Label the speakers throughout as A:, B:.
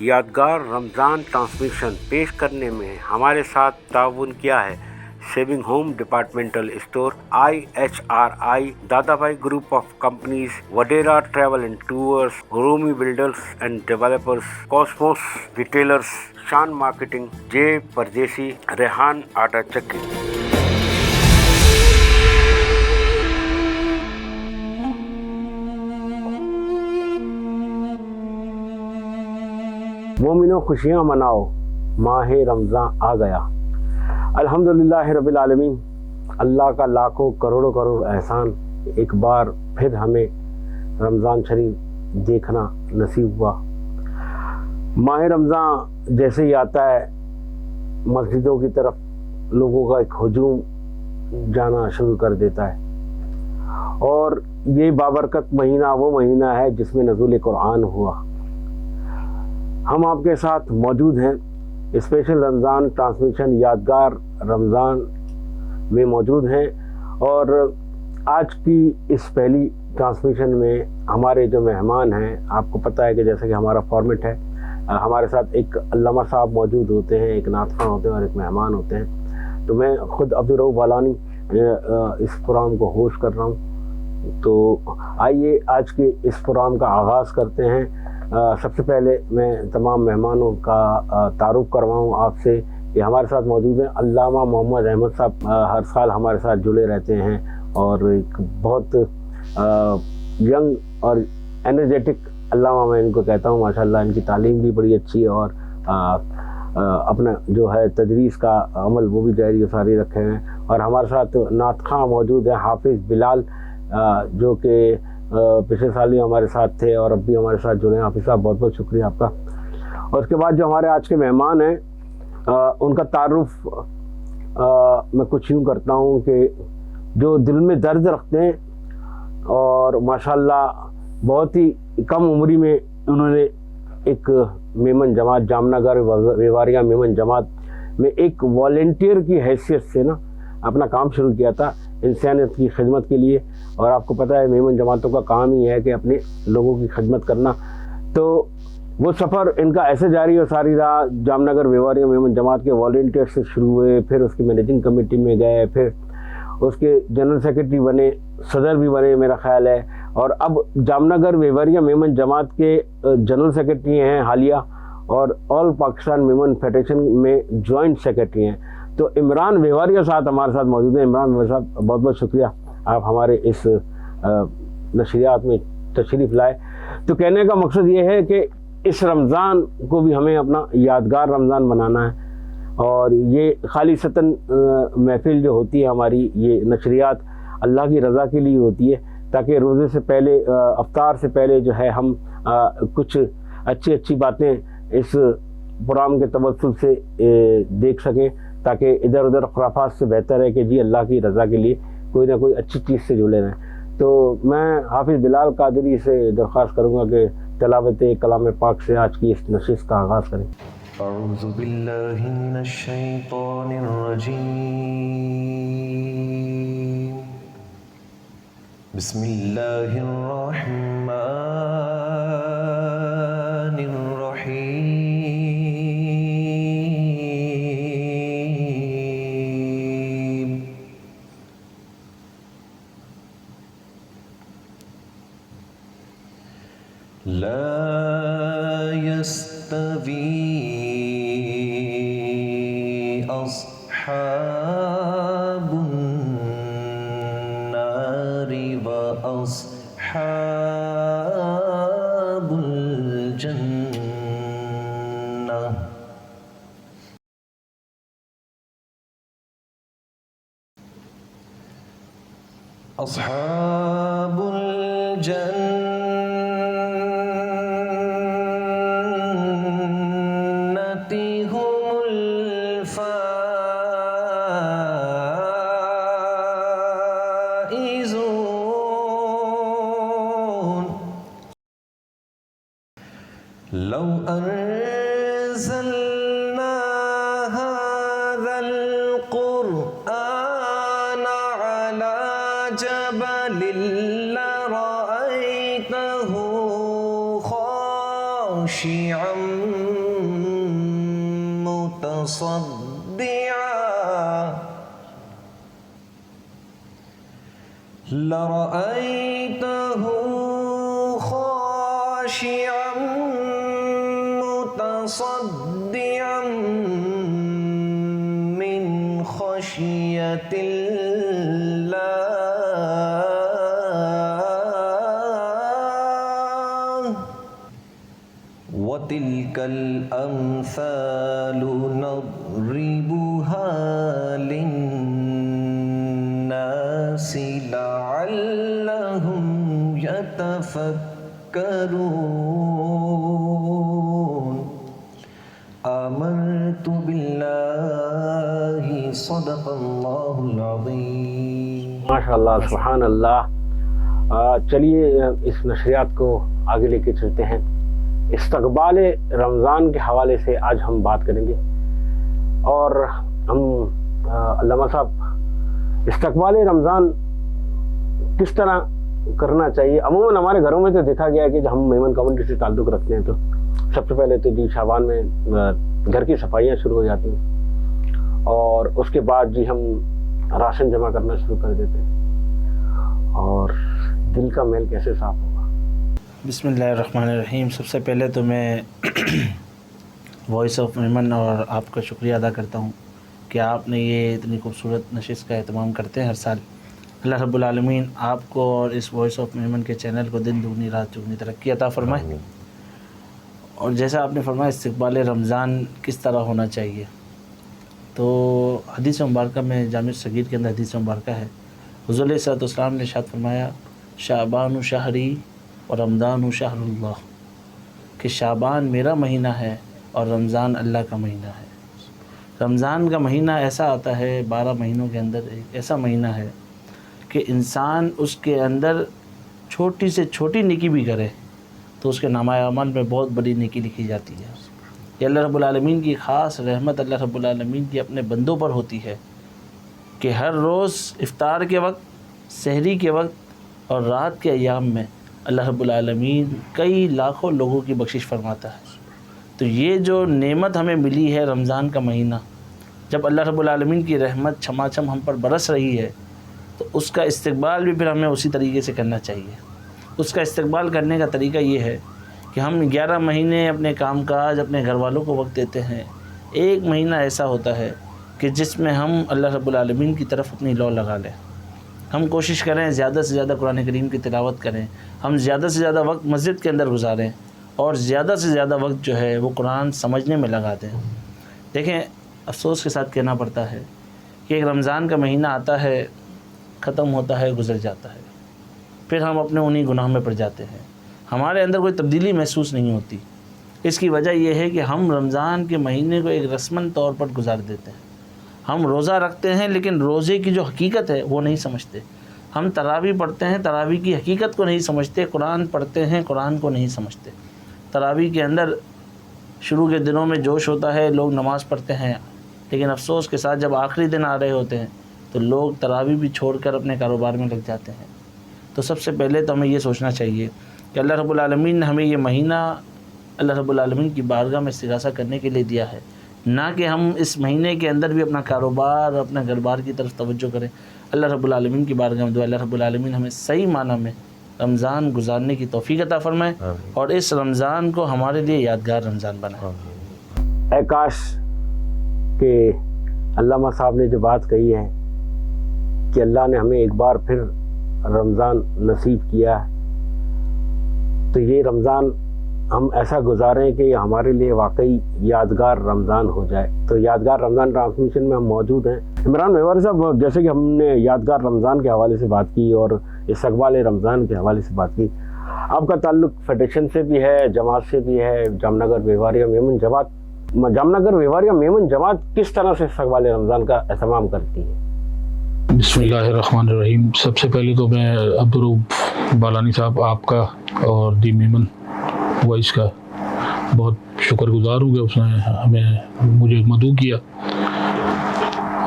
A: یادگار رمضان ٹرانسمیشن پیش کرنے میں ہمارے ساتھ تعاون کیا ہے saving home departmental store IHRI Dada Bhai group of companies Wadera travel and tours Rumi builders and developers cosmos retailers Shan marketing J Pardesi Rehan Atta Chakki. مومنوں خوشیاں مناؤ ماہ رمضان آ گیا. الحمدللہ رب العالمین. اللہ کا لاکھوں کروڑوں کروڑ احسان ایک بار پھر ہمیں رمضان شریف دیکھنا نصیب ہوا. ماہ رمضان جیسے ہی آتا ہے مسجدوں کی طرف لوگوں کا ایک ہجوم جانا شروع کر دیتا ہے اور یہ بابرکت مہینہ وہ مہینہ ہے جس میں نزول قرآن ہوا. ہم آپ کے ساتھ موجود ہیں اسپیشل رمضان ٹرانسمیشن یادگار رمضان میں موجود ہیں اور آج کی اس پہلی ٹرانسمیشن میں ہمارے جو مہمان ہیں آپ کو پتہ ہے کہ جیسا کہ ہمارا فارمیٹ ہے ہمارے ساتھ ایک علامہ صاحب موجود ہوتے ہیں, ایک نعت خواں ہوتے ہیں اور ایک مہمان ہوتے ہیں. تو میں خود عبدالرؤف بالانی اس پروگرام کو ہوسٹ کر رہا ہوں. تو آئیے آج کے اس پروگرام کا آغاز کرتے ہیں. سب سے پہلے میں تمام مہمانوں کا تعارف کرواؤں آپ سے. یہ ہمارے ساتھ موجود ہیں علامہ محمد احمد صاحب. ہر سال ہمارے ساتھ جڑے رہتے ہیں اور ایک بہت ینگ اور انرجیٹک علامہ میں ان کو کہتا ہوں. ماشاءاللہ ان کی تعلیم بھی بڑی اچھی ہے اور اپنا جو ہے تدریس کا عمل وہ بھی جاری و ساری رکھے ہیں. اور ہمارے ساتھ نعت خواں موجود ہیں حافظ بلال جو کہ پچھلے سال ہی ہمارے ساتھ تھے اور اب بھی ہمارے ساتھ جڑے ہیں. حافظ صاحب بہت بہت شکریہ آپ کا. اور اس کے بعد جو ہمارے آج کے مہمان ہیں ان کا تعارف میں کچھ یوں کرتا ہوں کہ جو دل میں درد رکھتے ہیں اور ماشاءاللہ بہت ہی کم عمری میں انہوں نے ایک میمن جماعت جام نگر ویواریا میمن جماعت میں ایک والنٹیئر کی حیثیت سے نا اپنا کام شروع کیا تھا انسانیت کی خدمت کے لیے. اور آپ کو پتہ ہے میمن جماعتوں کا کام ہی ہے کہ اپنے لوگوں کی خدمت کرنا. تو وہ سفر ان کا ایسے جاری و ساری رہا. جام نگر ویواریا میمن جماعت کے والنٹیئر سے شروع ہوئے, پھر اس کی مینیجنگ کمیٹی میں گئے, پھر اس کے جنرل سیکرٹری بنے, صدر بھی بنے میرا خیال ہے, اور اب جام نگر ویواریا میمن جماعت کے جنرل سیکرٹری ہیں حالیہ اور آل پاکستان میمن فیڈریشن میں جوائنٹ سیکرٹری ہیں. تو عمران ویواریا صاحب ہمارے ساتھ موجود ہیں. عمران ویواریا صاحب بہت بہت شکریہ آپ ہمارے اس نشریات میں تشریف لائے. تو کہنے کا مقصد یہ ہے کہ اس رمضان کو بھی ہمیں اپنا یادگار رمضان بنانا ہے اور یہ خالصتاً محفل جو ہوتی ہے ہماری یہ نشریات اللہ کی رضا کے لیے ہوتی ہے تاکہ روزے سے پہلے افطار سے پہلے جو ہے ہم کچھ اچھی باتیں اس پروگرام کے توسل سے دیکھ سکیں تاکہ ادھر ادھر خرافات سے بہتر ہے کہ جی اللہ کی رضا کے لیے کوئی نہ کوئی اچھی چیز سے جڑے رہیں. تو میں حافظ بلال قادری سے درخواست کروں گا کہ تلاوت کلام پاک سے آج کی اس نشست کا آغاز کریں.
B: اعوذ باللہ من الشیطان الرجیم. بسم اللہ الرحمن الرحیم. لا يستوي أصحاب النار وأصحاب الجنة. أصحاب الجنة لو أنزلنا هذا القرآن على جبل لرأيته خاشعا متصدعا لرأيته خاشعا متصدعا من خشية الله وتلك الأمثال نضربها للناس لعلهم يتفكرون آمنت بالله صدق الله العظيم
A: माशाअल्लाह सुभान अल्लाह। चलिए इस नशरियात को आगे लेके चलते हैं। इस्तकबाल रमज़ान के हवाले से आज हम बात करेंगे और हम अल्लामा साहब इस्तकबाल रमज़ान किस तरह करना चाहिए। अमूमन हमारे घरों में तो देखा गया है कि जब हम मेमन कम्युनिटी से ताल्लुक़ रखते हैं तो सबसे पहले तो जी शाबान में घर की सफाइयाँ शुरू हो जाती हैं और उसके बाद जी हम राशन जमा करना शुरू कर देते हैं और दिल का मैल कैसे साफ होगा।
C: बिस्मिल्लाहिर्रहमानिर्रहीम। सबसे पहले तो मैं वॉइस ऑफ मेमन और आपका शुक्रिया अदा करता हूँ कि आपने ये इतनी खूबसूरत नशिस्त का एहतमाम करते हैं हर साल। अल्लाह रब्बुल आलमीन आपको और इस वॉइस ऑफ मेमन के चैनल को दिन दुगनी रात चुगनी तरक्की अता फरमाए। और जैसा आपने फरमाया इस्तकबाल रमज़ान किस तरह होना चाहिए, तो हदीस मुबारक में जामिअ सगीर के अंदर हदीस मुबारक है, हुज़ूर अलैहिस्सलाम ने इरशाद फरमाया शाबानु शहरी और रमज़ानु शहरुल्लाह, कि शाबान मेरा महीना है और रमज़ान अल्लाह का महीना है। रमज़ान का महीना ऐसा आता है 12 महीनों के अंदर एक ऐसा महीना है कि इंसान उसके अंदर छोटी से छोटी नेकी भी करे तो उसके नामाए अमल में बहुत बड़ी नेकी लिखी जाती है। ये अल्लाह रब्बुल आलमीन की ख़ास रहमत अल्लाह रब्बुल आलमीन की अपने बंदों पर होती है कि हर रोज़ इफ्तार के वक्त, सहरी के वक्त और रात के अय्याम में अल्लाह रब्बुल आलमीन कई लाखों लोगों की बख्शिश फरमाता है। तो ये जो नेमत हमें मिली है रमज़ान का महीना, जब अल्लाह रब्बुल आलमीन की रहमत छमाछम हम पर बरस रही है तो उसका इस्तकबाल भी फिर हमें उसी तरीके से करना चाहिए। उसका इस्तकबाल करने का तरीका ये है कि हम 11 महीने अपने कामकाज अपने घर वालों को वक्त देते हैं। एक महीना ऐसा होता है कि जिसमें हम अल्लाह रब्बुल आलमीन की तरफ अपनी लौ लगा लें। हम कोशिश करें ज़्यादा से ज़्यादा कुरान करीम की तिलावत करें, हम ज़्यादा से ज़्यादा वक्त मस्जिद के अंदर गुजारें और ज़्यादा से ज़्यादा वक्त जो है वो कुरान समझने में लगा दें। देखें, अफसोस के साथ कहना पड़ता है कि एक रमज़ान का महीना आता है, ख़त्म होता है, गुजर जाता है, फिर हम अपने उन्हीं गुनाह में पड़ जाते हैं। हमारे अंदर कोई तब्दीली महसूस नहीं होती। इसकी वजह यह है कि हम रमज़ान के महीने को एक रस्मन तौर पर गुजार देते हैं। हम रोज़ा रखते हैं लेकिन रोज़े की जो हकीकत है वो नहीं समझते। हम तरावी पढ़ते हैं, तरावी की हकीकत को नहीं समझते। कुरान पढ़ते हैं, कुरान को नहीं समझते। तरावी के अंदर शुरू के दिनों में जोश होता है, लोग नमाज़ पढ़ते हैं, लेकिन अफसोस के साथ जब आखिरी दिन आ रहे होते हैं तो लोग तरावी भी छोड़कर अपने कारोबार में लग जाते हैं। तो सबसे पहले तो हमें ये सोचना चाहिए कि अल्लाह रब्बुल आलमीन ने हमें ये महीना अल्लाह रब्बुल आलमीन की बारगाह में इस्तिग़ासा करने के लिए दिया है, ना कि हम इस महीने के अंदर भी अपना कारोबार अपना घर-बार की तरफ तवज्जो करें। अल्लाह रब्बुल आलमीन की बारगाह में दुआ अल्लाह रब्बुल आलमीन हमें सही माना में रमज़ान गुजारने की तौफ़ीक़ अता फरमाए और इस रमज़ान को हमारे लिए यादगार रमज़ान बनाए।
A: काश के अल्लामा साहब ने जो बात कही है कि अल्लाह ने हमें एक बार फिर रमज़ान नसीब किया है, तो ये रमज़ान हम ऐसा गुजारें कि हमारे लिए वाकई यादगार रमज़ान हो जाए। तो यादगार रमज़ान ट्रांसमिशन में हम मौजूद हैं। इमरान मेवारी साहब, जैसे कि हमने यादगार रमज़ान के हवाले से बात की और इस्तकबाल रमज़ान के हवाले से बात की, आपका ताल्लुक़ फेडरेशन से भी है, जमात से भी है, जामनगर व्यवहारिया मेमन जमात। जामनगर व्यवहारिया मेमन जमात किस तरह से इस्तकबाल रमज़ान का एहतमाम करती है?
D: बिस्मिल्लाहिर्रहमानिर्रहीम। सबसे पहले तो मैं अब्दुर्रऊफ बालानी साहब आपका और दी मेमन वॉइस का बहुत शुक्रगुजार हूँ कि उसने मुझे मदऊ किया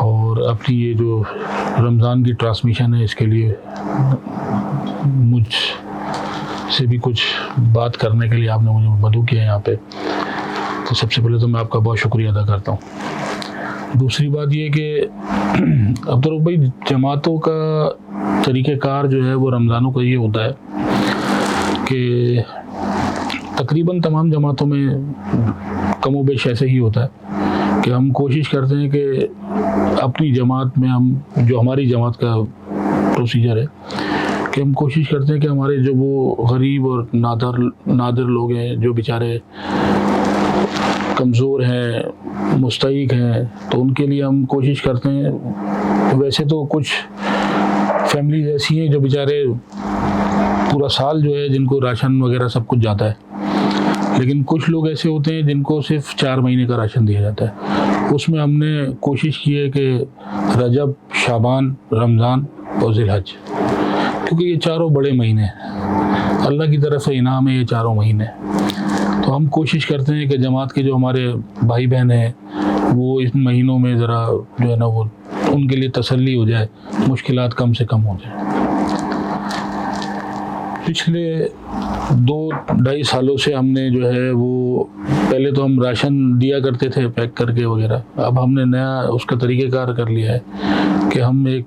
D: और अपनी ये जो रमज़ान की ट्रांसमिशन है इसके लिए मुझ से भी कुछ बात करने के लिए आपने मुझे मदऊ किया यहाँ पे। तो सबसे पहले तो मैं आपका बहुत शुक्रिया अदा करता हूँ। دوسری بات یہ کہ عبدالرؤف بھائی جماعتوں کا طریقہ کار جو ہے وہ رمضانوں کا یہ ہوتا ہے کہ تقریباً تمام جماعتوں میں کم و بیش ایسے ہی ہوتا ہے کہ ہم کوشش کرتے ہیں کہ اپنی جماعت میں ہم جو ہماری جماعت کا پروسیجر ہے کہ ہم کوشش کرتے ہیں کہ ہمارے جو وہ غریب اور نادر لوگ ہیں جو بیچارے کمزور ہیں مستحق ہیں تو ان کے لیے ہم کوشش کرتے ہیں. ویسے تو کچھ فیملیز ایسی ہیں جو بیچارے پورا سال جو ہے جن کو راشن وغیرہ سب کچھ جاتا ہے، لیکن کچھ لوگ ایسے ہوتے ہیں جن کو صرف 4 مہینے کا راشن دیا جاتا ہے. اس میں ہم نے کوشش کی ہے کہ رجب، شعبان، رمضان اور ذی الحج، کیونکہ یہ چاروں بڑے مہینے ہیں، اللہ کی طرف سے انعام ہے یہ چاروں مہینے. تو ہم کوشش کرتے ہیں کہ جماعت کے جو ہمارے بھائی بہن ہیں وہ اس مہینوں میں ذرا جو ہے نا وہ ان کے لیے تسلی ہو جائے، مشکلات کم سے کم ہو جائیں. پچھلے 2-2.5 سالوں سے ہم نے جو ہے وہ پہلے تو ہم راشن دیا کرتے تھے پیک کر کے وغیرہ، اب ہم نے نیا اس کا طریقہ کار کر لیا ہے کہ ہم ایک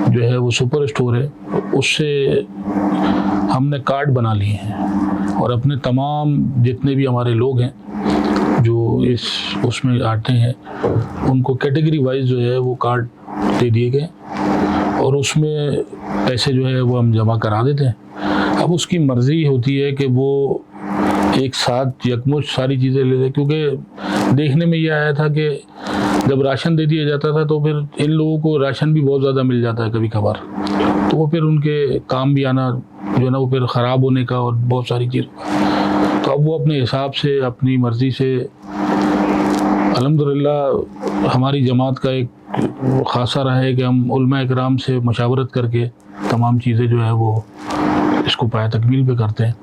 D: جو ہے وہ سپر اسٹور ہے اس سے ہم نے کارڈ بنا لیے ہیں اور اپنے تمام جتنے بھی ہمارے لوگ ہیں جو اس میں آتے ہیں ان کو کیٹیگری وائز جو ہے وہ کارڈ دے دیے گئے اور اس میں پیسے جو ہے وہ ہم جمع کرا دیتے ہیں. اب اس کی مرضی ہوتی ہے کہ وہ ایک ساتھ یکمشت ساری چیزیں لے لے، کیونکہ دیکھنے میں یہ آیا تھا کہ جب راشن دے دیا جاتا تھا تو پھر ان لوگوں کو راشن بھی بہت زیادہ مل جاتا ہے کبھی کبھار، تو وہ پھر ان کے کام بھی آنا جو ہے نا وہ پھر خراب ہونے کا اور بہت ساری چیزوں کا. تو اب وہ اپنے حساب سے اپنی مرضی سے الحمدللہ ہماری جماعت کا ایک خاصہ رہا ہے کہ ہم علماء اکرام سے مشاورت کر کے تمام چیزیں جو ہے وہ اس کو پایہ تکمیل پہ کرتے ہیں.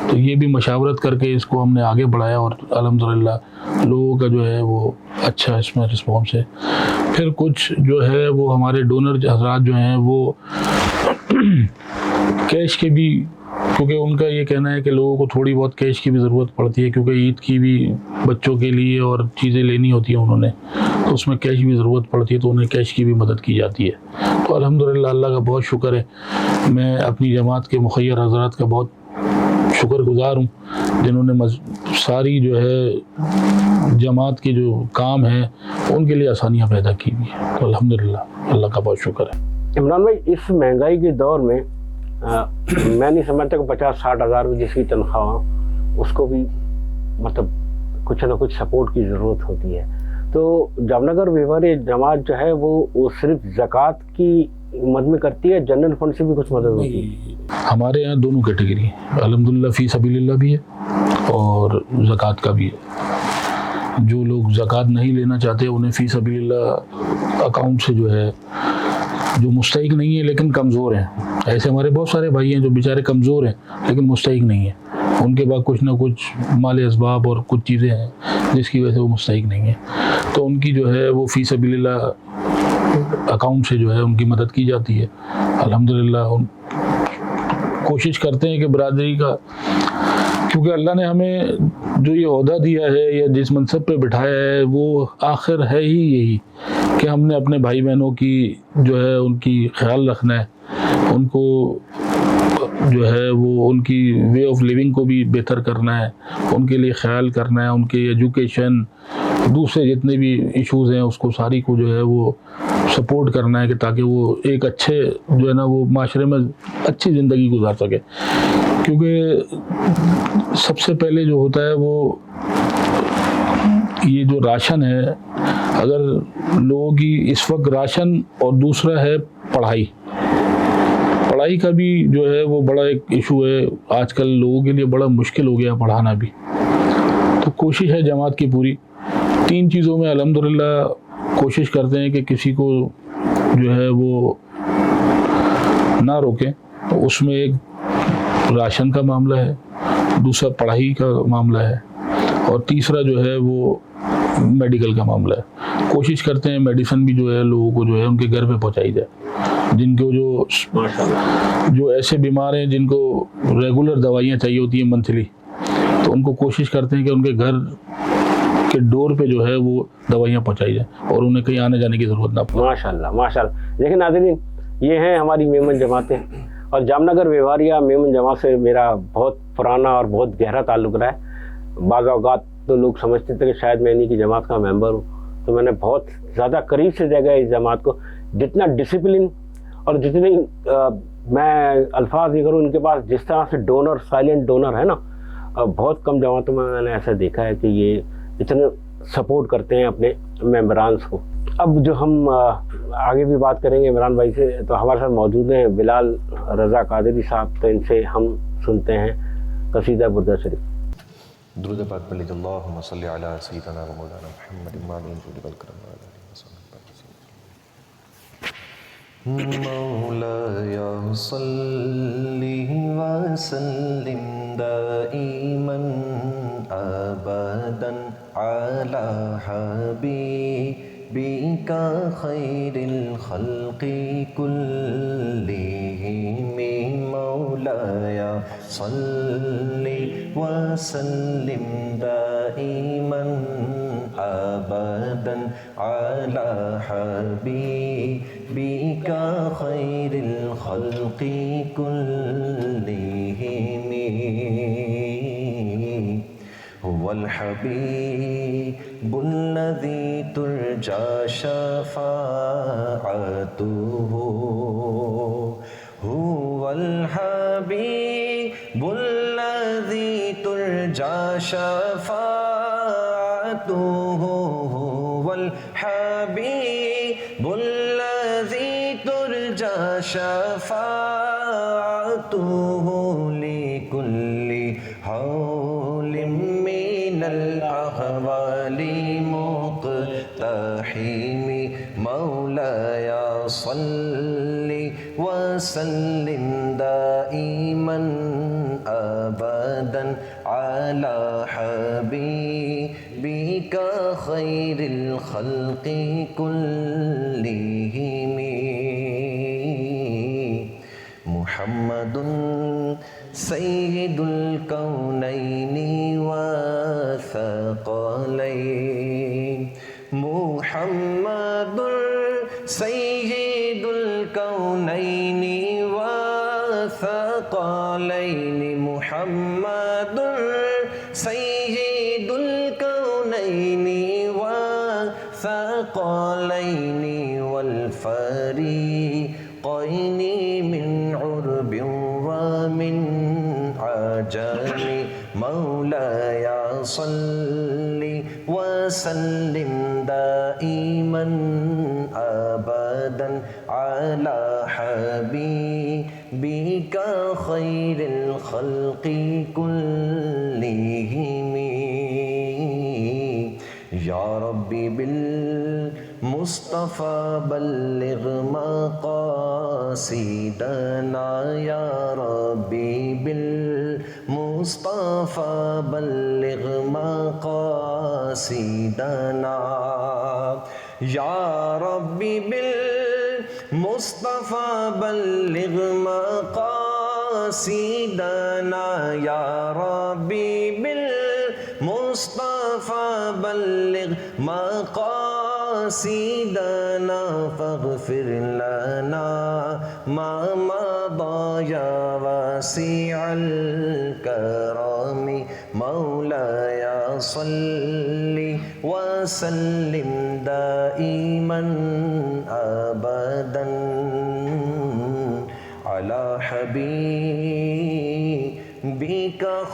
D: تو یہ بھی مشاورت کر کے اس کو ہم نے آگے بڑھایا اور الحمدللہ لوگوں کا جو ہے وہ اچھا اس میں رسپانس ہے. پھر کچھ جو ہے وہ ہمارے ڈونر حضرات جو ہیں وہ کیش کے بھی، کیونکہ ان کا یہ کہنا ہے کہ لوگوں کو تھوڑی بہت کیش کی بھی ضرورت پڑتی ہے، کیونکہ عید کی بھی بچوں کے لیے اور چیزیں لینی ہوتی ہیں انہوں نے، تو اس میں کیش بھی ضرورت پڑتی ہے، تو انہیں کیش کی بھی مدد کی جاتی ہے. تو الحمدللہ اللہ کا بہت شکر ہے، میں اپنی جماعت کے مخیر حضرات کا بہت شکر گزار ہوں جنہوں نے ساری جو ہے جماعت کے جو کام ہیں ان کے لیے آسانیاں پیدا کی ہوئی ہیں. تو الحمدللہ اللہ کا بہت شکر ہے.
A: عمران بھائی، اس مہنگائی کے دور میں میں نہیں سمجھتا کہ 50-60 ہزار کی جس کی تنخواہ ہو اس کو بھی مطلب کچھ نہ کچھ سپورٹ کی ضرورت ہوتی ہے. تو جام نگر ویور جماعت جو ہے وہ صرف زکوٰۃ کی مد میں کرتی ہے، جنرل فنڈ سے بھی کچھ مدد ہوتی ہے؟
D: ہمارے یہاں دونوں کیٹیگری ہیں، الحمدللہ فی سبیل اللہ بھی ہے اور زکوٰۃ کا بھی ہے. جو لوگ زکوٰۃ نہیں لینا چاہتے انہیں فی سبیل اللہ اکاؤنٹ سے جو ہے، جو مستحق نہیں ہے لیکن کمزور ہیں، ایسے ہمارے بہت سارے بھائی ہیں جو بیچارے کمزور ہیں لیکن مستحق نہیں ہیں، ان کے پاس کچھ نہ کچھ مال اسباب اور کچھ چیزیں ہیں جس کی وجہ سے وہ مستحق نہیں ہیں، تو ان کی جو ہے وہ فی سبیل اللہ اکاؤنٹ سے جو ہے ان کی مدد کی جاتی ہے. الحمدللہ کوشش کرتے ہیں کہ برادری کا، کیونکہ اللہ نے ہمیں جو یہ عہدہ دیا ہے یا جس منصب پہ بٹھایا ہے وہ آخر ہے ہی یہی کہ ہم نے اپنے بھائی بہنوں کی جو ہے ان کی خیال رکھنا ہے، ان کو جو ہے وہ ان کی وے آف لیونگ کو بھی بہتر کرنا ہے، ان کے لیے خیال کرنا ہے، ان کی ایجوکیشن، دوسرے جتنے بھی ایشوز ہیں اس کو ساری کو جو ہے وہ سپورٹ کرنا ہے کہ تاکہ وہ ایک اچھے جو ہے نا وہ معاشرے میں اچھی زندگی گزار سکے. کیونکہ سب سے پہلے جو ہوتا ہے وہ یہ جو راشن ہے، اگر لوگوں کی اس وقت راشن اور دوسرا ہے پڑھائی کا بھی جو ہے وہ بڑا ایک ایشو ہے، آج کل لوگوں کے لیے بڑا مشکل ہو گیا پڑھانا بھی. تو کوشش ہے جماعت کی پوری 3 چیزوں میں الحمدللہ کوشش کرتے ہیں کہ کسی کو جو ہے وہ نہ روکیں. اس میں ایک راشن کا معاملہ ہے، دوسرا پڑھائی کا معاملہ ہے اور تیسرا جو ہے وہ میڈیکل کا معاملہ ہے. کوشش کرتے ہیں میڈیسن بھی جو ہے لوگوں کو جو ہے ان کے گھر پہ پہنچائی جائے، جن کو جو ایسے بیمار ہیں جن کو ریگولر دوائیاں چاہیے ہوتی ہیں منتھلی، تو ان کو کوشش کرتے ہیں کہ ان کے گھر کہ ڈور پہ جو ہے وہ دوائیاں پہنچائی جائیں اور انہیں کہیں آنے جانے کی ضرورت نہ پڑے.
A: ماشاءاللہ ماشاءاللہ. دیکھیں ناظرین، یہ ہیں ہماری میمن جماعتیں، اور جام نگر ویواریا میمن جماعت سے میرا بہت پرانا اور بہت گہرا تعلق رہا ہے. بعض اوقات تو لوگ سمجھتے تھے کہ شاید میں انہی کی جماعت کا ممبر ہوں، تو میں نے بہت زیادہ قریب سے دیکھا ہے اس جماعت کو. جتنا ڈسپلن اور جتنی میں الفاظ نہیں کروں، ان کے پاس جس طرح سے ڈونر، سائلنٹ ڈونر ہے نا، بہت کم جماعتوں میں نے ایسا دیکھا ہے کہ یہ اتنے سپورٹ کرتے ہیں اپنے ممبرانس کو. اب جو ہم آگے بھی بات کریں گے عمران بھائی سے، تو ہمارے ساتھ موجود ہیں بلال رضا قادری صاحب، تو ان سے ہم سنتے ہیں قصیدہ بردہ شریف.
E: درود پاک پڑھ لیجیے. اللہم صلی علی سیدنا و مولانا محمد وعلی آلہ والکرام وعلی آلہ وصحبہ. مولایا صلی وسلم دائما ابدا علی حبیبک خیر الخلق کلہم. مولایا صلی وسلم دائما ابدا علی حبیبک خیر الخلق کلہم. هو الحبیب الذی ترجى شفاعته. هو الحبیب الذی ترجى شفاعته. هو الحبیب الذی ترجى شفاعته. لكل حول من الأحوال مقتحم. مولایا صلی وسلم دائما ابدا على حبیبک خیر الخلق کلہم. محمد سید الکونین والثقلین. محمد سید الکونین والثقلین. محمد سید الکونین والثقلین والفریقین من عرب ومن عجم. مولایا صلی وسلم دائما ابدا علی حبیبک خیر الخلق کلہم. یا ربی بالمصطفى بلغ مقاصدنا. یا ربی بالمصطفى بلغ مقاصدنا. یا ربی بالمصطفى بلغ مقاصدنا. یا ربی بالمصطفى بلغ مقاصدنا. فاغفر لنا ما مضى یا واسع الكرم. مولایا صلی وسلم دائما ابدا على حبیبک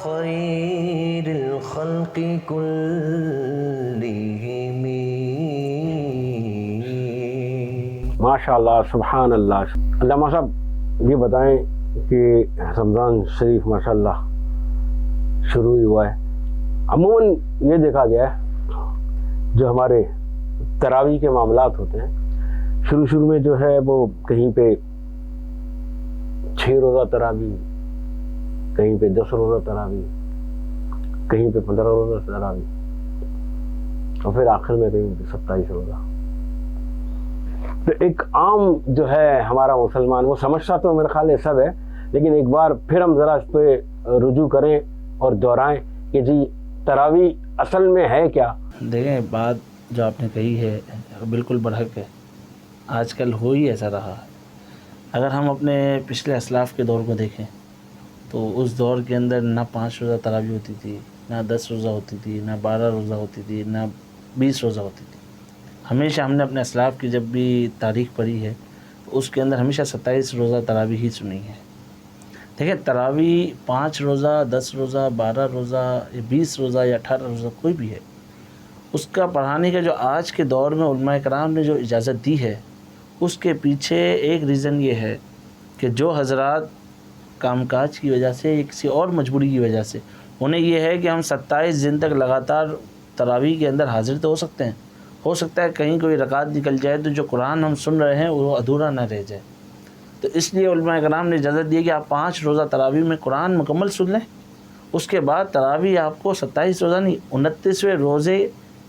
E: خیر الخلق کلہم.
A: ماشاء اللہ سبحان اللہ. علامہ صاحب یہ بتائیں کہ رمضان شریف ماشاء اللہ شروع ہی ہوا ہے. عموماً یہ دیکھا گیا ہے جو ہمارے تراویح کے معاملات ہوتے ہیں، شروع میں جو ہے وہ کہیں پہ 6 روزہ تراویح، کہیں پہ 10 روزہ تراویح، کہیں پہ 15 روزہ تراویح، اور پھر آخر میں کہیں پہ 27 روزہ. تو ایک عام جو ہے ہمارا مسلمان وہ سمجھتا تو میرے خیال ہے سب ہے، لیکن ایک بار پھر ہم ذرا اس پہ رجوع کریں اور دہرائیں کہ جی تراویح असल में है क्या।
C: देखें, बात जो आपने कही है बिल्कुल बरहक है। आजकल हो ही ऐसा रहा है। अगर हम अपने पिछले असलाफ़ के दौर को देखें तो उस दौर के अंदर ना 5 रोज़ा तरावी होती थी, ना 10 रोज़ा होती थी, ना 12 रोज़ा होती थी, ना 20 रोज़ा होती थी। हमेशा हमने अपने असलाफ़ की जब भी तारीख़ पढ़ी है तो उसके अंदर हमेशा 27 रोज़ा तरावी ही सुनी है। देखिए, तरावी 5 रोज़ा, 10 रोज़ा, 12 रोज़ा, 20 रोज़ा या 18 रोज़ा कोई भी है, उसका पढ़ाने का जो आज के दौर में उलमा कराम ने जो इजाज़त दी है, उसके पीछे एक रीज़न ये है कि जो हज़रात कामकाज की वजह से या किसी और मजबूरी की वजह से उन्हें ये है कि हम 27 दिन तक लगातार तरावी के अंदर हाजिर तो हो सकते हैं, हो सकता है कहीं कोई रकात निकल जाए तो जो कुरान हम सुन रहे हैं वो अधूरा ना रह जाए। तो इसलिए उलमा कराम ने इजाज़त दी कि आप 5 रोज़ा तरावी में कुरान मुकम्मल सुन लें, उसके बाद तरावी आपको 27 रोज़ा नहीं 29वें रोज़े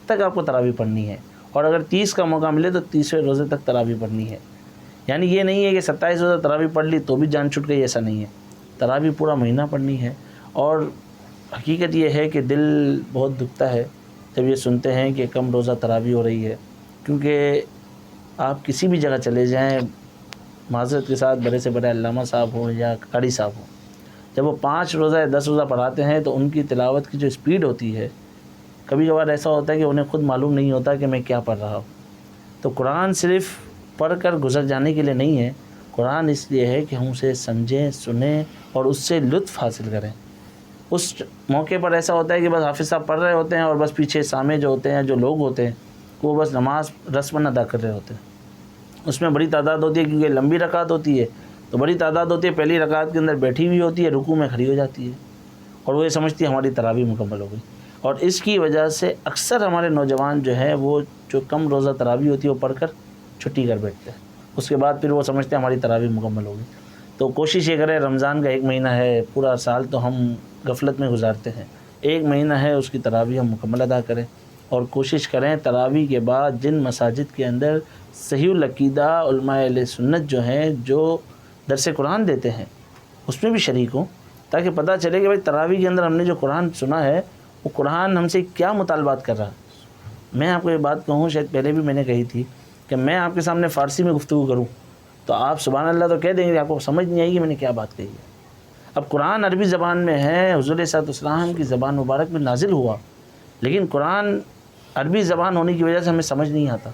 C: तक आपको तरावी पढ़नी है, और अगर 30 का मौका मिले तो 30वें रोज़े तक तरावी पढ़नी है। यानी ये नहीं है कि 27 रोज़ा तरावी पढ़ ली तो भी जान छूट गई, ऐसा नहीं है। तरावी पूरा महीना पढ़नी है। और हकीकत ये है कि दिल बहुत दुखता है जब ये सुनते हैं कि कम रोज़ा तरावी हो रही है, क्योंकि आप किसी भी जगह चले जाएं, माज़रत के साथ बड़े से बड़े अल्लामा साहब हों या कारी साहब हों, जब वो 5 रोज़ा या 10 रोज़ा पढ़ाते हैं तो उनकी तिलावत की जो स्पीड होती है, कभी कभार ऐसा होता है कि उन्हें खुद मालूम नहीं होता कि मैं क्या पढ़ रहा हूँ। तो कुरान सिर्फ़ पढ़ कर गुजर जाने के लिए नहीं है, कुरान इसलिए है कि हम उसे समझें, सुनें और उससे लुत्फ़ हासिल करें। उस मौके पर ऐसा होता है कि बस हाफिज़ साहब पढ़ रहे होते हैं और बस पीछे सामे जो होते हैं, जो लोग होते हैं, वो बस नमाज रस्मन अदा कर रहे होते हैं। उसमें बड़ी तादाद होती है, क्योंकि लंबी रकात होती है तो बड़ी तादाद होती है। पहली रकात के अंदर बैठी हुई होती है, रुकू में खड़ी हो जाती है और वो ये समझती है हमारी तरावी मुकम्मल हो गई। और इसकी वजह से अक्सर हमारे नौजवान जो है वो जो कम रोज़ा तरावी होती है वो पढ़कर छुट्टी कर बैठते हैं, उसके बाद फिर वो समझते हैं हमारी तरावी मुकम्मल हो गई। तो कोशिश ये करें, रमज़ान का 1 महीना है, पूरा साल तो हम गफलत में गुजारते हैं, 1 महीना है उसकी तरावी हम मुकम्मल अदा करें। और कोशिश करें तरावी के बाद जिन मसाजिद के अंदर सहीउल अक़ीदा उलमाए अहले सुन्नत जो हैं, जो दरस कुरान देते हैं, उसमें भी शरीक हों, ताकि पता चले कि भाई तरावी के अंदर हमने जो कुरान सुना है वो कुरान हमसे क्या मुतालबात कर रहा है। मैं आपको ये बात कहूँ, शायद पहले भी मैंने कही थी, कि मैं आपके सामने फ़ारसी में गुफ्तगू करूँ तो आप सुभान अल्लाह तो कह देंगे, आपको समझ नहीं आएगी मैंने क्या बात कही है। अब कुरान अरबी ज़बान में है, हुज़ूर सल्लल्लाहु की ज़बान मुबारक में नाजिल हुआ, लेकिन कुरान अरबी ज़बान होने की वजह से हमें समझ नहीं आता,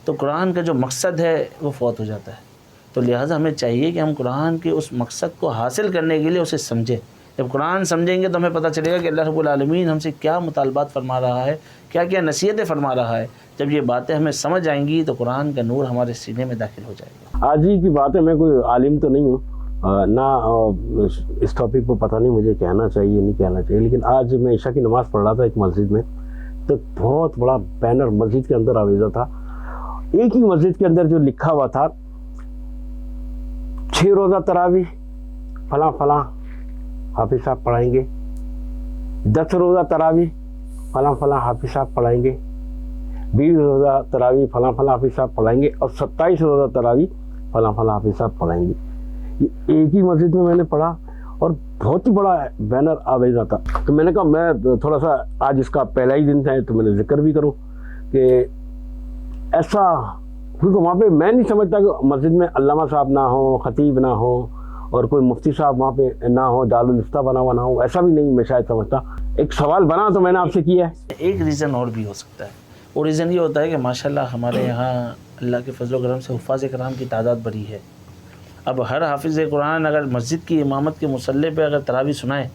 C: तो कुरान का जो मकसद है वो फ़ौत हो जाता है। तो लिहाजा हमें चाहिए कि हम कुरान के उस मकसद को हासिल करने के लिए उसे समझें। जब कुरान समझेंगे तो हमें पता चलेगा कि अल्लाह रब्बुल आलमीन हमसे क्या मुतालबात फरमा रहा है, क्या क्या नसीहतें फरमा रहा है। जब ये बातें हमें समझ आएंगी तो कुरान का नूर हमारे सीने में दाखिल हो जाएगा।
A: आज ही की बात है, मैं कोई आलिम तो नहीं हूँ ना, इस टॉपिक पर पता नहीं मुझे कहना चाहिए नहीं कहना चाहिए, लेकिन आज मैं ईशा की नमाज़ पढ़ रहा था एक मस्जिद में, तो बहुत बड़ा बैनर मस्जिद के अंदर आवेज़ा था। एक ही मस्जिद के अंदर जो लिखा हुआ था, 6 रोज़ा तरावी फलां फलां हाफिज़ साहब पढ़ाएंगे, 10 रोज़ा तरावी फलां फलां हाफिज़ साहब पढ़ाएंगे, 20 रोज़ा तरावी फलां फलां हाफिज़ साहब पढ़ाएंगे और 27 रोज़ा तरावी फलां फलां हाफिज़ साहब पढ़ाएंगे। ये एक ही मस्जिद में मैंने पढ़ा और बहुत ही बड़ा बैनर आवेज़ा था। तो मैंने कहा मैं थोड़ा सा, आज इसका पहला ही दिन था तो मैंने जिक्र भी करूँ कि ऐसा, क्योंकि वहाँ पे मैं नहीं समझता कि मस्जिद में अल्लामा साहब ना हो, ख़तीब ना हो और कोई मुफ्ती साहब वहाँ पे ना हो, दारुल इफ्ता बना हुआ ना हो, ऐसा भी नहीं मैं शायद समझता। एक सवाल बना तो मैंने आपसे किया है।
C: एक रीज़न और भी हो सकता है, वो रीज़न ये होता है कि माशाल्लाह हमारे यहाँ अल्लाह के फजल करम से हुफ़ाज़ कराम की तादाद बड़ी है। अब हर हाफिज़ कुरान अगर मस्जिद की इमामत के मुसल्ले पे अगर तरावी सुनाए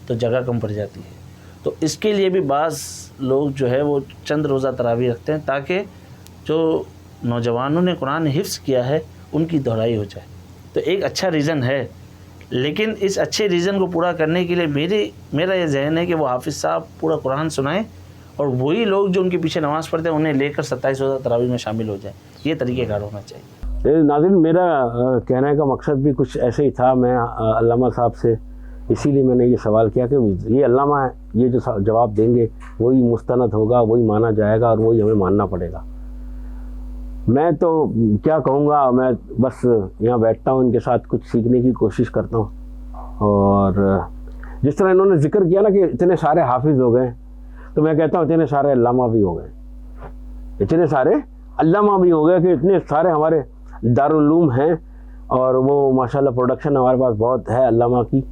C: तो जगह कम पड़ जाती है। तो इसके लिए भी बाज़ लोग जो है वो चंद रोज़ा तरावी रखते हैं, ताकि जो नौजवानों ने कुरान हिफ्ज़ किया है उनकी दोहराई हो जाए। तो एक अच्छा रीज़न है, लेकिन इस अच्छे रीज़न को पूरा करने के लिए मेरा ये ज़हन है कि वो हाफिज़ साहब पूरा कुरान सुनाएं और वही लोग जो उनके पीछे नमाज़ पढ़ते हैं उन्हें लेकर 27 रोज़ा तरावी में शामिल हो जाएं। ये तरीक़ेकार होना चाहिए।
A: नाज़रीन, मेरा कहने का मकसद भी कुछ ऐसे ही था। मैं अल्लामा साहब से इसीलिए मैंने ये सवाल किया कि ये अल्लामा है, ये जो जवाब देंगे वही मुस्तनद होगा, वही माना जाएगा और वही हमें मानना पड़ेगा। मैं तो क्या कहूँगा, मैं बस यहाँ बैठता हूँ, इनके साथ कुछ सीखने की कोशिश करता हूँ। और जिस तरह इन्होंने जिक्र किया ना कि इतने सारे हाफिज़ हो गए, तो मैं कहता हूँ इतने सारे अल्लामा भी हो गए, इतने सारे अल्लामा भी हो गए कि इतने सारे हमारे दारुल उलूम हैं, और वो माशाल्लाह प्रोडक्शन हमारे पास बहुत है अल्लामा की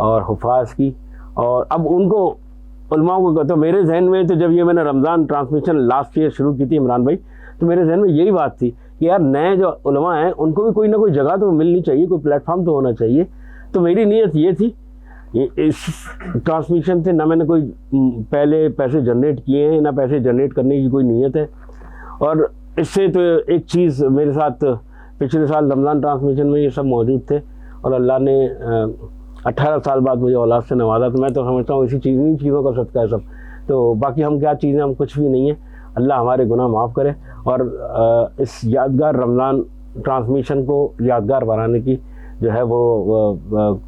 A: और हुफाज की। और अब उनको उलमाओं को कहते, मेरे जहन में तो जब ये मैंने रमज़ान ट्रांसमिशन लास्ट ईयर शुरू की थी इमरान भाई, तो मेरे जहन में यही बात थी कि यार नए जो उलमा हैं उनको भी कोई ना कोई जगह तो मिलनी चाहिए, कोई प्लेटफॉर्म तो होना चाहिए। तो मेरी नीयत ये थी, इस ट्रांसमिशन से ना मैंने कोई पहले पैसे जनरेट किए हैं, ना पैसे जनरेट करने की कोई नीयत है। और इससे तो एक चीज़ मेरे साथ पिछले साल रमज़ान ट्रांसमिशन में ये सब मौजूद थे, और अल्लाह ने 18 साल बाद मुझे औलाद से नवाजा। तो मैं तो समझता हूँ इन्हीं चीज़ों का सदका है सब। तो बाकी हम क्या चीज़ें, हम कुछ भी नहीं है। अल्लाह हमारे गुनाह माफ़ करे, और इस यादगार रमज़ान ट्रांसमिशन को यादगार बनाने की जो है वो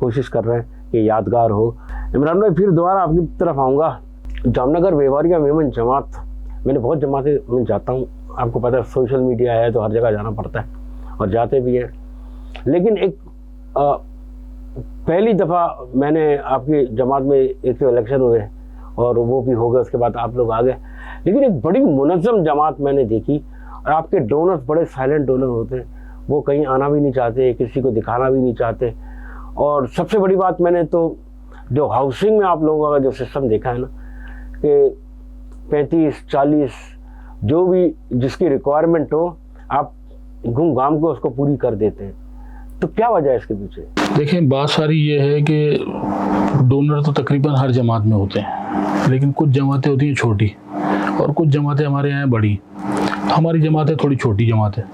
A: कोशिश कर रहे हैं कि यादगार हो। इमरान भाई फिर दोबारा आपकी तरफ आऊँगा। जामनगर व्यवहारिया मेमन जमात, मैंने बहुत जमातें में जाता हूँ, आपको पता है सोशल मीडिया है तो हर जगह जाना पड़ता है और जाते भी हैं। लेकिन एक पहली दफ़ा मैंने आपकी जमात में एक तो इलेक्शन हुए और वो भी हो गए, उसके बाद आप लोग आ गए, लेकिन एक बड़ी मुनज़्ज़म जमात मैंने देखी। और आपके डोनर्स बड़े साइलेंट डोनर होते हैं, वो कहीं आना भी नहीं चाहते, किसी को दिखाना भी नहीं चाहते। और सबसे बड़ी बात, मैंने तो जो हाउसिंग में आप लोगों का जो सिस्टम देखा है ना, कि 35-40 जो भी जिसकी रिक्वायरमेंट हो, आप घूम घाम को उसको पूरी कर देते हैं। तो क्या वजह है इसके पीछे?
D: देखें, बात सारी ये है कि डोनर तो तकरीबन हर जमात में होते हैं, लेकिन कुछ जमातें होती हैं छोटी और कुछ जमातें हमारे यहाँ बड़ी। हमारी जमातें थोड़ी छोटी जमात है,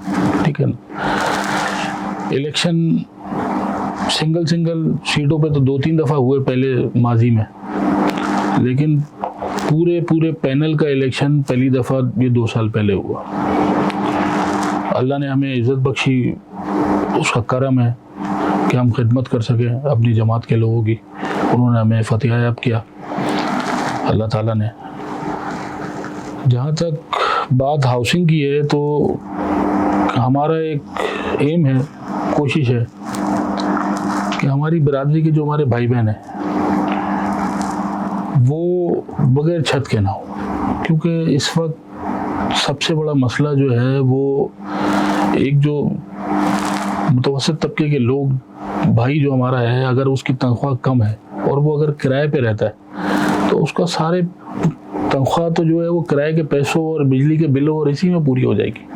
D: ठीक है ना। इलेक्शन सिंगल सीटों पे तो 2-3 दफ़ा हुए पहले माजी में, लेकिन पूरे पैनल का इलेक्शन पहली दफ़ा ये 2 साल पहले हुआ। अल्लाह ने हमें इज़्ज़त बख्शी, उसका करम है कि हम खिदमत कर सकें अपनी जमात के लोगों की। उन्होंने हमें फतह याब किया अल्लाह ताला ने। जहाँ तक बात हाउसिंग की है, तो हमारा एक एम है, कोशिश है कि हमारी बरादरी के जो हमारे भाई बहन हैं वो बगैर छत के ना हो, क्योंकि इस वक्त सबसे बड़ा मसला जो है वो एक जो मुतवस्सित तबके के लोग भाई जो हमारा है, अगर उसकी तनख्वाह कम है और वो अगर किराए पे रहता है, तो उसका सारे तनख्वाह तो जो है वो किराए के पैसों और बिजली के बिलों और इसी में पूरी हो जाएगी।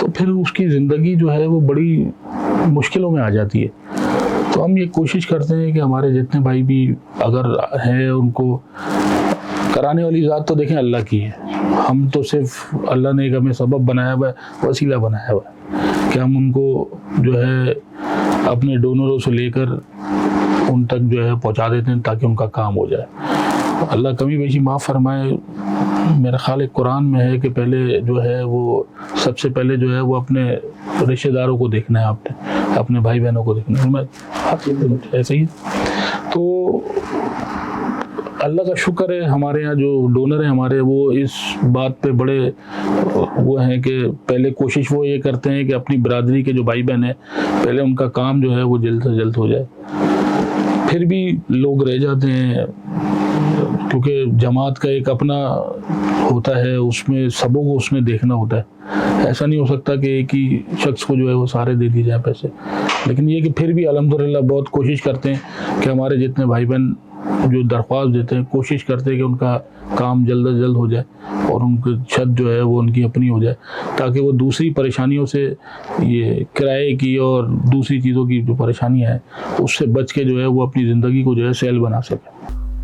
D: तो फिर उसकी ज़िंदगी जो है वो बड़ी मुश्किलों में आ जाती है। तो हम ये कोशिश करते हैं कि हमारे जितने भाई भी अगर हैं, उनको कराने वाली ज़ात तो देखें अल्लाह की है। हम तो सिर्फ अल्लाह ने एक हमें सबब बनाया हुआ है, वसीला बनाया हुआ है कि हम उनको जो है अपने डोनरों से लेकर उन तक जो है पहुंचा देते हैं ताकि उनका काम हो जाए। अल्लाह कमी बेशी माफ़ फरमाए। मेरा ख्याल है कुरान में है कि पहले जो है वो सबसे पहले जो है वो अपने रिश्तेदारों को देखना है, आपने अपने भाई बहनों को देखना है। मैं ऐसे ही तो अल्लाह का शुक्र है, हमारे यहाँ जो डोनर हैं हमारे, वो इस बात पे बड़े वो हैं कि पहले कोशिश वो ये करते हैं कि अपनी बरादरी के जो भाई बहन हैं पहले उनका काम जो है वो जल्द से जल्द हो जाए। फिर भी लोग रह जाते हैं, क्योंकि जमात का एक अपना होता है, उसमें सबों को उसमें देखना होता है। ऐसा नहीं हो सकता कि एक ही शख्स को जो है वो सारे दे दिए जाए पैसे। लेकिन ये कि फिर भी अल्हम्दुलिल्लाह बहुत कोशिश करते हैं कि हमारे जितने भाई बहन जो दरख्वास्त देते हैं, कोशिश करते हैं कि उनका काम जल्द से जल्द हो जाए और उनकी छत जो है वो उनकी अपनी हो जाए, ताकि वो दूसरी परेशानियों से, ये किराए की और दूसरी चीज़ों की जो परेशानियाँ हैं उससे बच के जो है वो अपनी ज़िंदगी को जो है सहल बना सकें।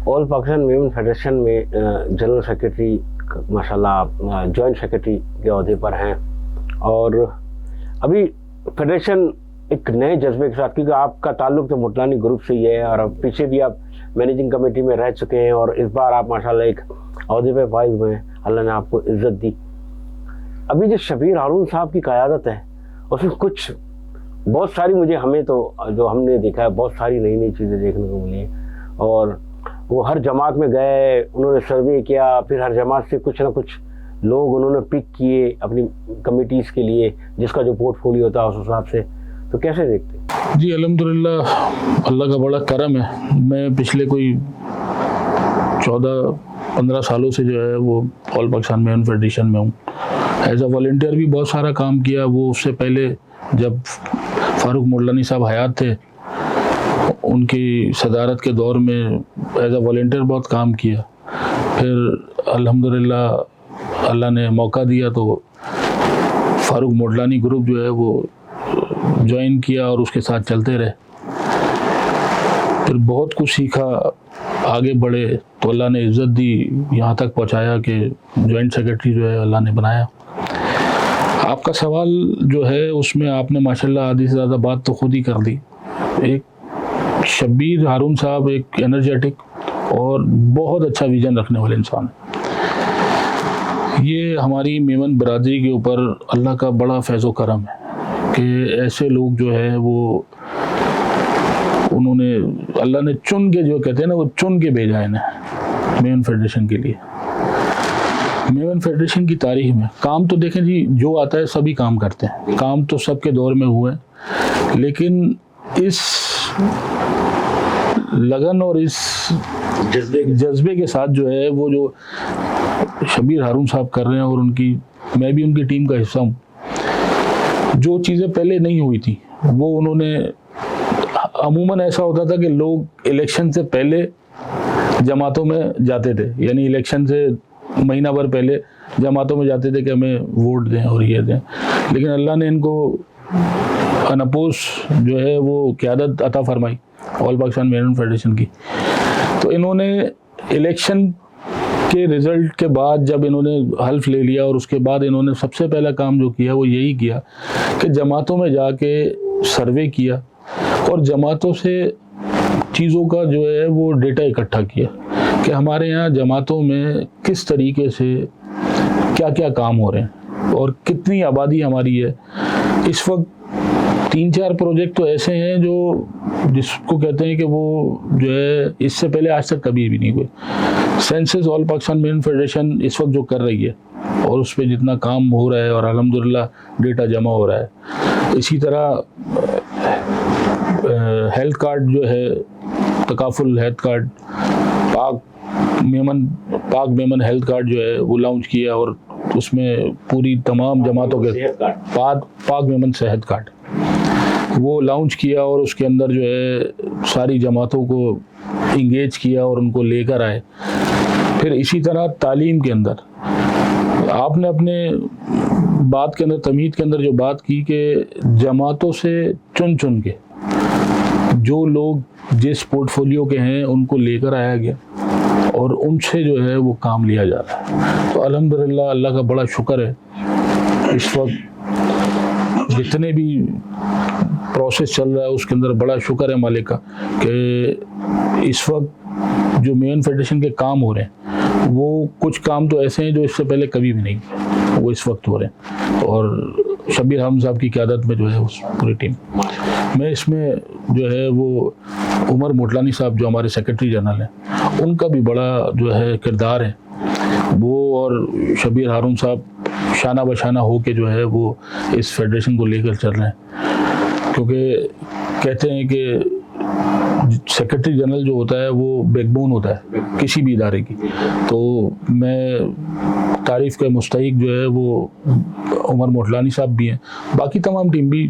A: ऑल पाकिस्तान मेमन फेडरेशन में जनरल सेक्रेटरी माशाल्लाह आप जॉइंट सेक्रेटरी के अहदे पर हैं, और अभी फेडरेशन एक नए जज्बे के साथ, क्योंकि आपका ताल्लुक तो मुटलानी ग्रुप से ही है और अब पीछे भी आप मैनेजिंग कमेटी में रह चुके हैं और इस बार आप माशाल्लाह एक अहदे पे फाइज हुए हैं, अल्लाह ने आपको इज़्ज़त दी। अभी जो शबीर हारून साहब की क़यादत है उसमें कुछ बहुत सारी हमें तो जो हमने देखा है बहुत सारी नई नई चीज़ें देखने को मिली हैं, और वो हर जमात में गए, उन्होंने सर्वे किया, फिर हर जमात से कुछ ना कुछ लोग उन्होंने पिक किए अपनी कमिटीज़ के लिए, जिसका जो पोर्टफोलियो होता है उस हिसाब से। तो कैसे देखते हैं?
D: जी अल्हम्दुलिल्लाह, अल्लाह का बड़ा करम है। मैं पिछले कोई 14 15 सालों से जो है वो ऑल पाकिस्तान मेमन फेडरेशन में हूँ। एज अ वॉल्टियर भी बहुत सारा काम किया। वो उससे पहले जब फारूक मोडलानी साहब हयात थे, उनकी सदारत के दौर में एज अ वॉल्टियर बहुत काम किया। फिर अल्हम्दुलिल्लाह अल्लाह ने मौका दिया तो फारूक मोडलानी ग्रुप जो है वो ज्वाइन किया और उसके साथ चलते रहे। फिर बहुत कुछ सीखा, आगे बढ़े तो अल्लाह ने इज़्ज़त दी, यहाँ तक पहुँचाया कि जॉइंट सेक्रेटरी जो है अल्लाह ने बनाया। आपका सवाल जो है उसमें आपने माशाल्लाह आधी से ज़्यादा बात तो खुद ही कर दी। एक शब्बीर हारून साहब एक एनर्जेटिक और बहुत अच्छा विज़न रखने वाले इंसान है। ये हमारी मेमन बरादरी के ऊपर अल्लाह का बड़ा फैज़ व करम है कि ऐसे लोग जो है वो उन्होंने अल्लाह ने चुन के, जो कहते हैं ना, वो चुन के भेजा है ना मेमन फेडरेशन के लिए। मेमन फेडरेशन की तारीख में काम तो देखें जी, जो आता है सभी काम करते हैं, काम तो सबके दौर में हुए, लेकिन इस लगन और इस जज्बे के साथ जो है वो जो शब्बीर हारून साहब कर रहे हैं, और उनकी, मैं भी उनकी टीम का हिस्सा हूँ, जो चीज़ें पहले नहीं हुई थी वो उन्होंने, अमूमन ऐसा होता था कि लोग इलेक्शन से पहले जमातों में जाते थे, यानी इलेक्शन से महीना भर पहले जमातों में जाते थे कि हमें वोट दें और ये दें, लेकिन अल्लाह ने इनको अनपोज जो है वो क़यादत अता फरमाई ऑल पाकिस्तान मेमन फेडरेशन की। तो इन्होंने इलेक्शन के रिज़ल्ट के बाद जब इन्होंने हल्फ ले लिया, और उसके बाद इन्होंने सबसे पहला काम जो किया वो यही किया कि जमातों में जाके सर्वे किया और जमातों से चीज़ों का जो है वो डेटा इकट्ठा किया कि हमारे यहाँ जमातों में किस तरीके से क्या क्या काम हो रहे हैं और कितनी आबादी हमारी है। इस वक्त 3-4 प्रोजेक्ट तो ऐसे हैं जो, जिसको कहते हैं कि वो जो है इससे पहले आज तक कभी भी नहीं हुए। Census all Pakistan Memon federation इस वक्त जो कर रही है और उस पर जितना काम हो रहा है और अल्हम्दुलिल्लाह डेटा जमा हो रहा है। इसी तरह हेल्थ कार्ड जो है, तकाफुल हेल्थ कार्ड, पाक मेमन हेल्थ कार्ड जो है वो लॉन्च किया, और उसमें पूरी तमाम जमातों के पाक मेमन सेहत कार्ड वो लॉन्च किया, और उसके अंदर जो है सारी जमातों को इंगेज किया और उनको लेकर आए। फिर इसी तरह तालीम के अंदर आपने अपने बात के अंदर, तमीद के अंदर जो बात की कि जमातों से चुन चुन के जो लोग जिस पोर्टफोलियो के हैं उनको लेकर आया गया और उनसे जो है वो काम लिया जा रहा है। तो अल्हम्दुलिल्लाह अल्लाह का बड़ा शुक्र है, इस वक्त जितने भी प्रोसेस चल रहा है उसके अंदर बड़ा शुक्र है मालिक का कि इस वक्त जो मेमन फेडरेशन के काम हो रहे हैं वो कुछ काम तो ऐसे हैं जो इससे पहले कभी भी नहीं हुए, वो इस वक्त हो रहे हैं। और शब्बीर हारून साहब की क़यादत में जो है उस पूरी टीम, मैं इसमें जो है वो उमर मोडलानी साहब जो हमारे सेक्रेटरी जनरल हैं उनका भी बड़ा जो है किरदार है। वो और शब्बीर हारून साहब शाना बशाना हो के जो है वो इस फेडरेशन को लेकर चल रहे हैं, क्योंकि कहते हैं कि सेक्रेटरी जनरल जो होता है वो बैकबोन होता है किसी भी इदारे की। तो मैं तारीफ़ के मुस्तहिक जो है वो उमर मोडलानी साहब भी हैं, बाकी तमाम टीम भी,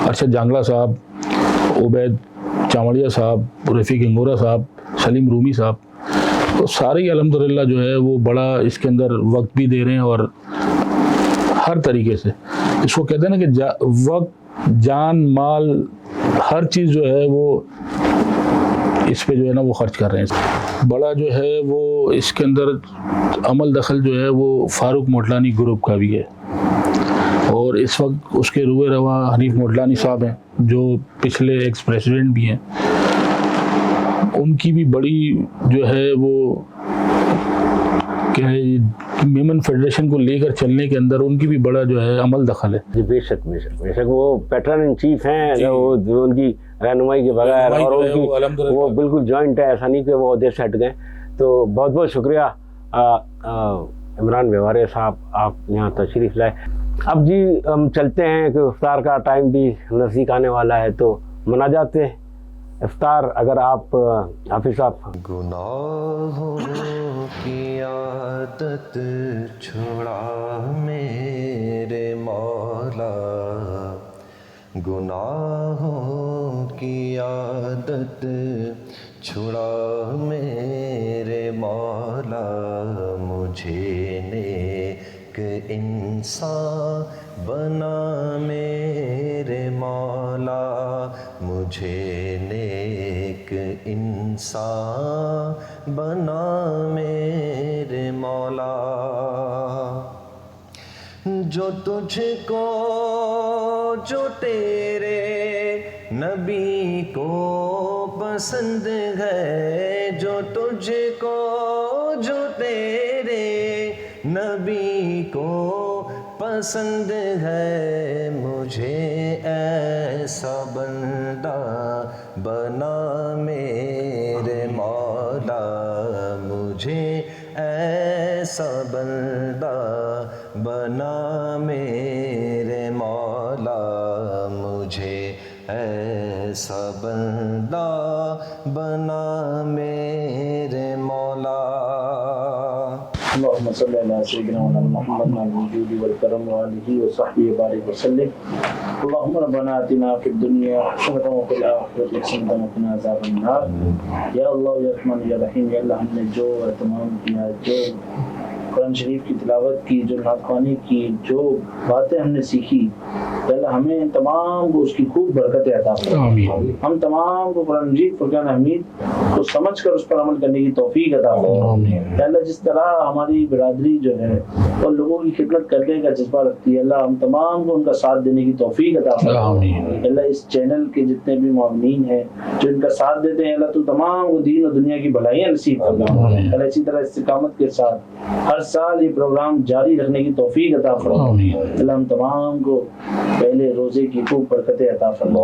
D: अरशद जांगला साहब, उबैद चामड़िया साहब, रफ़ीक इंगोरा साहब, सलीम रूमी साहब, तो सारे ही अल्हम्दुलिल्लाह जो है वो बड़ा इसके अंदर वक्त भी दे रहे हैं और हर तरीके से, इसको कहते हैं ना कि वक्त, जान, माल, हर चीज़ जो है वो इस पे जो है ना वो खर्च कर रहे हैं। बड़ा जो है वो इसके अंदर अमल दखल जो है वो फारूक मोडलानी ग्रुप का भी है, और इस वक्त उसके रुए रवा हनीफ मोडलानी साहब हैं जो पिछले एक्स प्रेसिडेंट भी हैं। उनकी भी बड़ी जो है वो क्या है, मेमन फेडरेशन को लेकर चलने के अंदर उनकी भी बड़ा जो है अमल दखल है।
A: जी बेशक बेशक बेशक, वो पैटर्न इन चीफ हैं, वो जो उनकी रहनुमाई के बगैर और उनकी वो बिल्कुल जॉइंट है, ऐसा नहीं कि वो उधर से हट गए। तो बहुत बहुत शुक्रिया इमरान व्यवहारे साहब, आप यहाँ तशरीफ़ लाए। अब जी हम चलते हैं कि इफ्तार का टाइम भी नज़दीक आने वाला है, तो मनाजात इफ्तार अगर आप हाफिज़ साहब।
E: गुनाहों کی عادت چھڑا میرے مولا، گناہوں کی عادت چھڑا میرے مولا، مجھے نیک انسان بنا میرے مولا، مجھے نیک انسان بنا میرے مولا، جو تجھ کو جو تیرے نبی کو پسند ہے، جو تجھ کو جو تیرے نبی کو پسند ہے، مجھے ایسا بندہ بنا میرے مولا، مجھے ایسا بندہ بنا میرے مولا، مجھے ایسا بندہ بنا میرے مولا۔
C: اللهم صل على سيدنا مولانا محمد مع الوجود والكرم وآله وصحبه وبارك وسلم. اللهم ربنا آتنا في الدنيا حسنة وفي الآخرة حسنة وقنا عذاب النار. یا اللہ یا رحمان یا رحیم، یا اللہ ہم نے جو اہتمام کیا، جو قرآن شریف کی تلاوت کی، جو نعت خوانی کی، جو باتیں ہم نے سیکھی، یا اللہ ہمیں تمام کو اس کی خوب برکت عطا فرما، ہم تمام کو قرآن مجید فرقان حمید کو سمجھ کر اس پر عمل کرنے کی توفیق عطا فرما۔ یا اللہ جس طرح ہماری برادری جو ہے وہ لوگوں کی خدمت کرنے کا جذبہ رکھتی ہے، اللہ ہم تمام کو ان کا ساتھ دینے کی توفیق عطا فرما۔ اللہ اس چینل کے جتنے بھی معاونین ہیں جو ان کا ساتھ دیتے ہیں، اللہ تو تمام کو دین اور دنیا کی بھلائیاں نصیب فرما۔ اللہ اسی طرح استقامت کے ساتھ ہر سال یہ پروگرام جاری رکھنے کی توفیق عطا فرما۔ اللہ ہم تمام کو پہلے روزے کی خوب برکتیں عطا فرما۔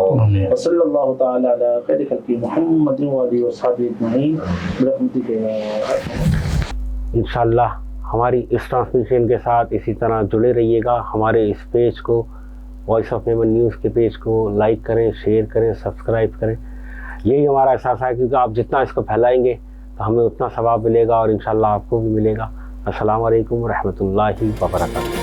C: وصلی اللہ تعالی علی خیر خلق محمد وآلہ وصحبہ اجمعین برحمتک یا ارحم۔
A: انشاءاللہ ہماری اس ٹرانسمیشن کے ساتھ اسی طرح جڑے رہیے گا۔ ہمارے اس پیج کو، وائس آف میمن نیوز کے پیج کو لائک کریں، شیئر کریں، سبسکرائب کریں۔ یہی ہمارا احساس ہے، کیونکہ آپ جتنا اس کو پھیلائیں گے تو ہمیں اتنا ثواب ملے گا اور انشاءاللہ آپ کو بھی ملے گا۔ السلام علیکم ورحمۃ اللہ وبرکاتہ۔